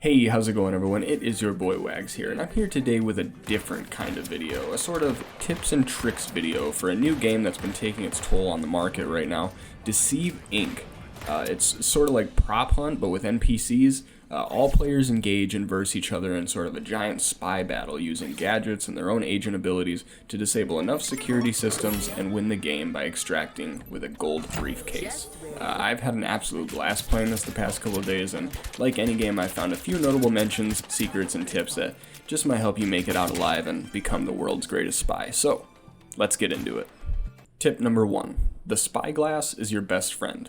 Hey, how's it going everyone? It is your boy Wags here, and I'm here today with a different kind of video, a sort of tips and tricks video for a new game that's been taking its toll on the market right now, Deceive Inc. It's sort of like Prop Hunt, but with NPCs. All players engage and verse each other in sort of a giant spy battle using gadgets and their own agent abilities to disable enough security systems and win the game by extracting with a gold briefcase. I've had an absolute blast playing this the past couple of days, and like any game, I found a few notable mentions, secrets, and tips that just might help you make it out alive and become the world's greatest spy. So, let's get into it. Tip number 1. The Spyglass is your best friend.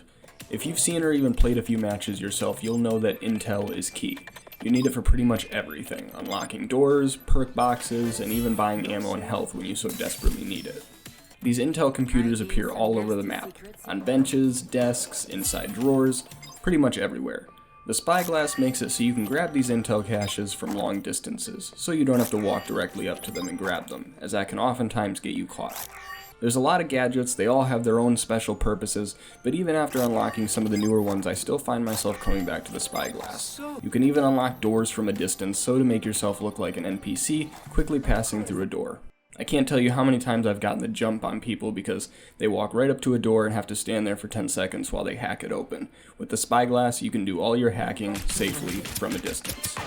If you've seen or even played a few matches yourself, you'll know that intel is key. You need it for pretty much everything, unlocking doors, perk boxes, and even buying ammo and health when you so desperately need it. These intel computers appear all over the map, on benches, desks, inside drawers, pretty much everywhere. The Spyglass makes it so you can grab these intel caches from long distances, so you don't have to walk directly up to them and grab them, as that can oftentimes get you caught. There's a lot of gadgets, they all have their own special purposes, but even after unlocking some of the newer ones, I still find myself coming back to the Spyglass. You can even unlock doors from a distance, so to make yourself look like an NPC, quickly passing through a door. I can't tell you how many times I've gotten the jump on people because they walk right up to a door and have to stand there for 10 seconds while they hack it open. With the Spyglass, you can do all your hacking safely from a distance.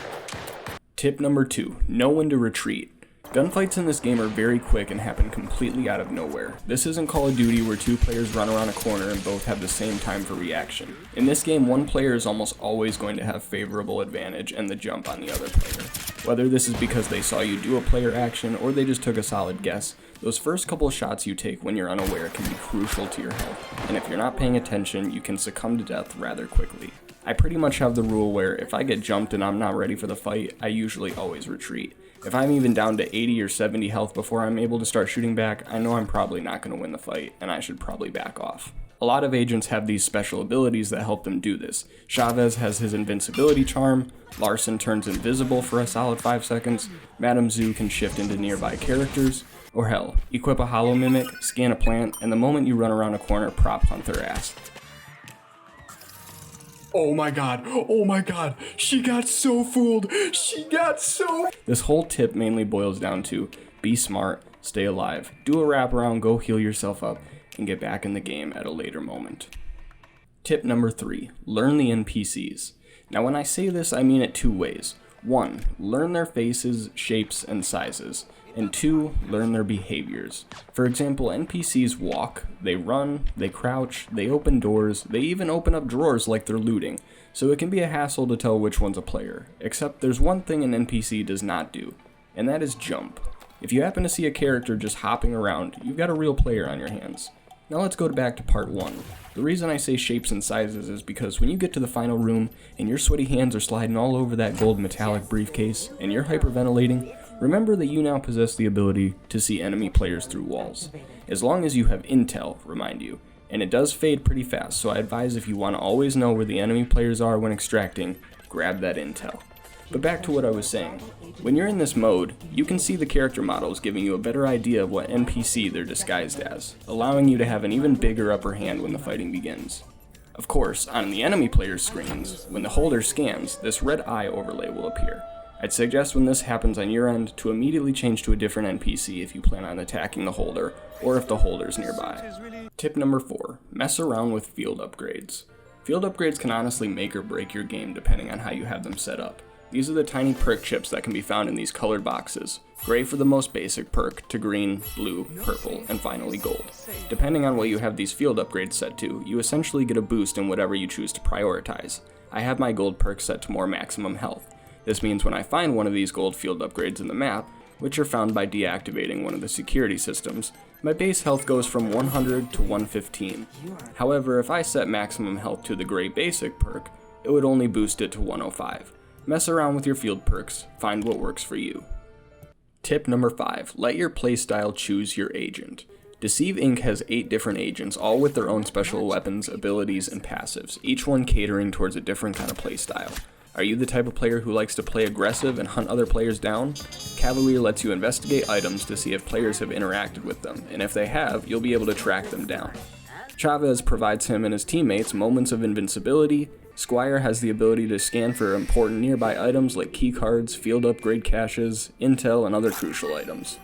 Tip number 2, know when to retreat. Gunfights in this game are very quick and happen completely out of nowhere. This isn't Call of Duty where two players run around a corner and both have the same time for reaction. In this game, one player is almost always going to have favorable advantage and the jump on the other player. Whether this is because they saw you do a player action or they just took a solid guess, those first couple shots you take when you're unaware can be crucial to your health, and if you're not paying attention, you can succumb to death rather quickly. I pretty much have the rule where if I get jumped and I'm not ready for the fight, I usually always retreat. If I'm even down to 80 or 70 health before I'm able to start shooting back, I know I'm probably not going to win the fight, and I should probably back off. A lot of agents have these special abilities that help them do this. Chavez has his invincibility charm, Larson turns invisible for a solid 5 seconds, Madame Zhu can shift into nearby characters, or hell, equip a hollow mimic, scan a plant, and the moment you run around a corner, prop hunt their ass. Oh my god, she got so fooled, This whole tip mainly boils down to be smart, stay alive, do a wraparound, go heal yourself up, and get back in the game at a later moment. Tip number 3, learn the NPCs. Now when I say this, I mean it two ways. 1, learn their faces, shapes, and sizes. And 2, learn their behaviors. For example, NPCs walk, they run, they crouch, they open doors, they even open up drawers like they're looting, so it can be a hassle to tell which one's a player. Except there's one thing an NPC does not do, and that is jump. If you happen to see a character just hopping around, you've got a real player on your hands. Now let's go back to part 1. The reason I say shapes and sizes is because when you get to the final room and your sweaty hands are sliding all over that gold metallic briefcase and you're hyperventilating, remember that you now possess the ability to see enemy players through walls. As long as you have intel, remind you, and it does fade pretty fast, so I advise if you want to always know where the enemy players are when extracting, grab that intel. But back to what I was saying. When you're in this mode, you can see the character models giving you a better idea of what NPC they're disguised as, allowing you to have an even bigger upper hand when the fighting begins. Of course, on the enemy player's screens, when the holder scans, this red eye overlay will appear. I'd suggest when this happens on your end to immediately change to a different NPC if you plan on attacking the holder, or if the holder's nearby. Tip number 4, mess around with field upgrades. Field upgrades can honestly make or break your game depending on how you have them set up. These are the tiny perk chips that can be found in these colored boxes. Gray for the most basic perk, to green, blue, purple, and finally gold. Depending on what you have these field upgrades set to, you essentially get a boost in whatever you choose to prioritize. I have my gold perk set to more maximum health. This means when I find one of these gold field upgrades in the map, which are found by deactivating one of the security systems, my base health goes from 100 to 115. However, if I set maximum health to the gray basic perk, it would only boost it to 105. Mess around with your field perks, find what works for you. Tip number 5, let your playstyle choose your agent. Deceive Inc. has 8 different agents, all with their own special weapons, abilities, and passives, each one catering towards a different kind of playstyle. Are you the type of player who likes to play aggressive and hunt other players down? Cavalier lets you investigate items to see if players have interacted with them, and if they have, you'll be able to track them down. Chavez provides him and his teammates moments of invincibility, Squire has the ability to scan for important nearby items like keycards, field upgrade caches, intel, and other crucial items.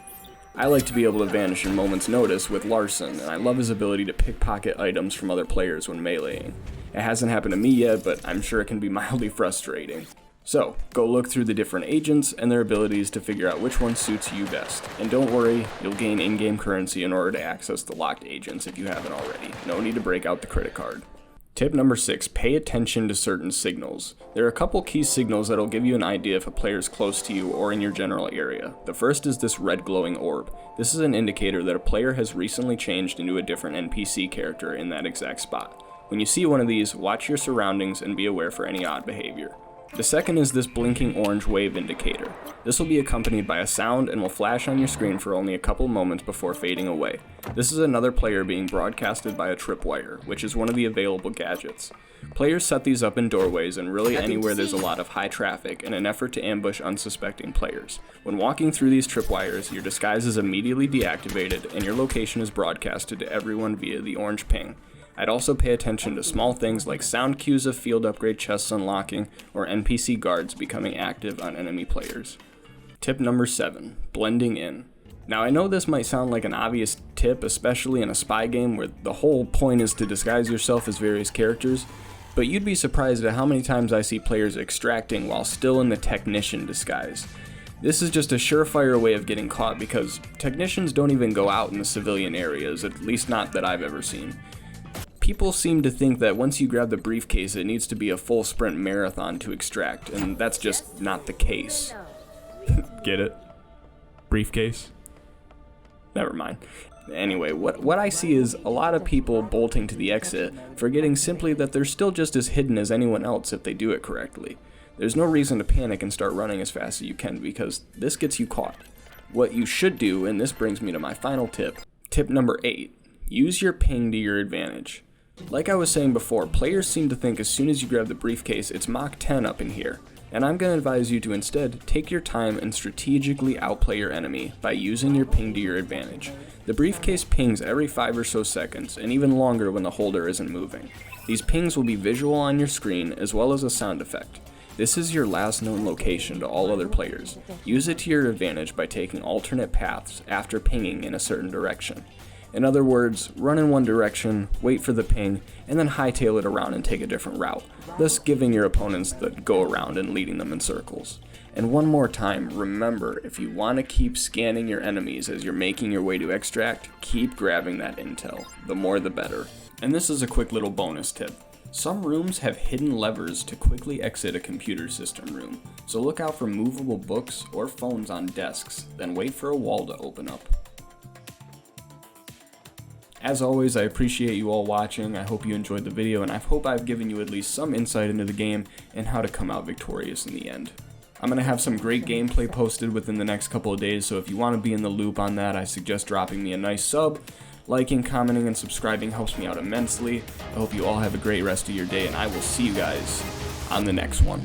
I like to be able to vanish in moment's notice with Larson, and I love his ability to pickpocket items from other players when meleeing. It hasn't happened to me yet, but I'm sure it can be mildly frustrating. So, go look through the different agents and their abilities to figure out which one suits you best. And don't worry, you'll gain in-game currency in order to access the locked agents if you haven't already. No need to break out the credit card. Tip number 6, pay attention to certain signals. There are a couple key signals that'll give you an idea if a player is close to you or in your general area. The first is this red glowing orb. This is an indicator that a player has recently changed into a different NPC character in that exact spot. When you see one of these, watch your surroundings and be aware for any odd behavior. The second is this blinking orange wave indicator. This will be accompanied by a sound and will flash on your screen for only a couple moments before fading away. This is another player being broadcasted by a tripwire, which is one of the available gadgets. Players set these up in doorways and really anywhere there's a lot of high traffic in an effort to ambush unsuspecting players. When walking through these tripwires, your disguise is immediately deactivated and your location is broadcasted to everyone via the orange ping. I'd also pay attention to small things like sound cues of field upgrade chests unlocking or NPC guards becoming active on enemy players. Tip number 7, blending in. Now I know this might sound like an obvious tip, especially in a spy game where the whole point is to disguise yourself as various characters, but you'd be surprised at how many times I see players extracting while still in the technician disguise. This is just a surefire way of getting caught because technicians don't even go out in the civilian areas, at least not that I've ever seen. People seem to think that once you grab the briefcase, it needs to be a full sprint marathon to extract, and that's just not the case. Get it? Briefcase? Never mind. Anyway, what I see is a lot of people bolting to the exit, forgetting simply that they're still just as hidden as anyone else if they do it correctly. There's no reason to panic and start running as fast as you can because this gets you caught. What you should do, and this brings me to my final tip. Tip number 8, use your ping to your advantage. Like I was saying before, players seem to think as soon as you grab the briefcase, it's Mach 10 up in here. And I'm going to advise you to instead take your time and strategically outplay your enemy by using your ping to your advantage. The briefcase pings every 5 or so seconds, and even longer when the holder isn't moving. These pings will be visual on your screen as well as a sound effect. This is your last known location to all other players. Use it to your advantage by taking alternate paths after pinging in a certain direction. In other words, run in one direction, wait for the ping, and then hightail it around and take a different route, thus giving your opponents the go around and leading them in circles. And one more time, remember, if you want to keep scanning your enemies as you're making your way to extract, keep grabbing that intel. The more the better. And this is a quick little bonus tip. Some rooms have hidden levers to quickly exit a computer system room, so look out for movable books or phones on desks, then wait for a wall to open up. As always, I appreciate you all watching. I hope you enjoyed the video, and I hope I've given you at least some insight into the game and how to come out victorious in the end. I'm going to have some great gameplay posted within the next couple of days, so if you want to be in the loop on that, I suggest dropping me a nice sub. Liking, commenting, and subscribing helps me out immensely. I hope you all have a great rest of your day, and I will see you guys on the next one.